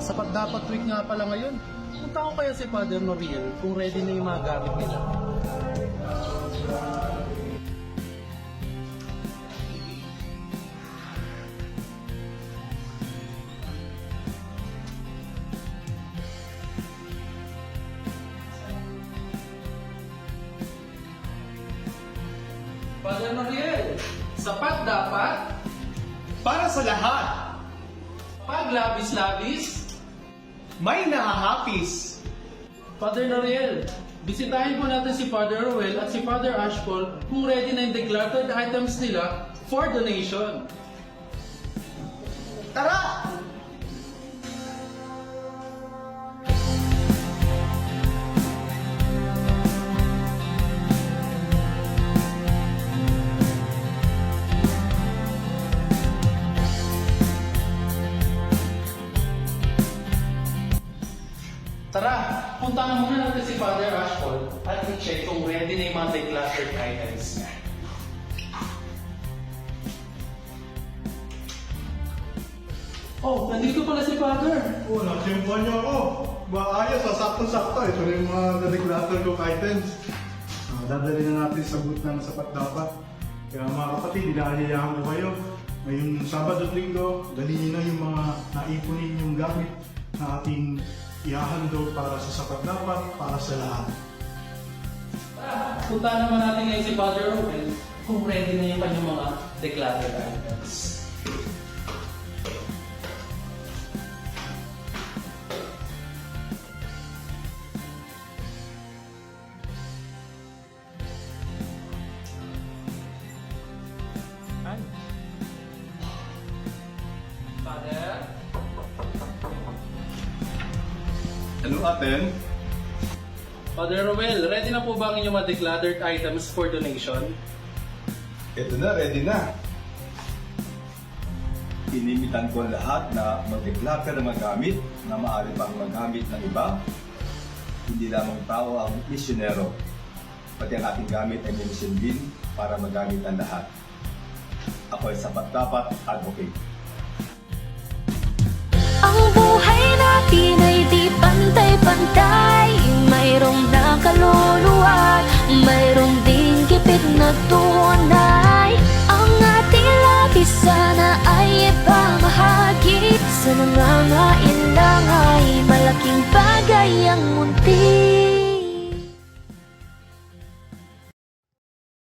Sapat dapat week nga pala ngayon. Punta ko kaya si Father Noriel kung ready na yung mga gamit nila. Father Noriel, sapat dapat? Para sa lahat, Pag labis-labis? may nahahapis. Father Noriel, bisitahin po natin si Father Roel at si Father Ashpol kung ready na yung decluttered items nila for donation. Tara! Tara, puntahan muna natin si Father Ashpol at i-check kung ready na yung mga decluttered items niya. Oh, nandito pala si Father. Oo, natimpuan niyo ako. Maayos, sakto-sakto. Ito na yung mga na-declutter kong items. Dadali na natin sa booth ng sapat dapat. Kaya mga kapatid, inaanyayahan ko kayo. Ngayong Sabado at Linggo, dalhin na yung mga naipunin yung gamit na ating ihahandog para sa sapat dapat, para sa lahat. Tara, puntahan naman natin ngayon si Father Roel kung ready na yung kanyang mga decluttered items. Father? Ano atin? Father Roel, ready na po ba ang inyong mga decluttered items for donation? Ito na, ready na. Inimitan ko ang lahat na mag-declutter ng magamit na maaari pang magamit ng iba. Hindi lamang tao ang misyonero. Pati ang ating gamit ay may mission din para magamit ang lahat. Ako ay sapat dapat advocate. Ang buhay natin ay di pantay-pantay. Mayroong nakaluluwa, mayroong ding kipit na tunay. Ang ating labis sana ay ipamahagi. Sa nangangain lang ay malaking bagay ang munti.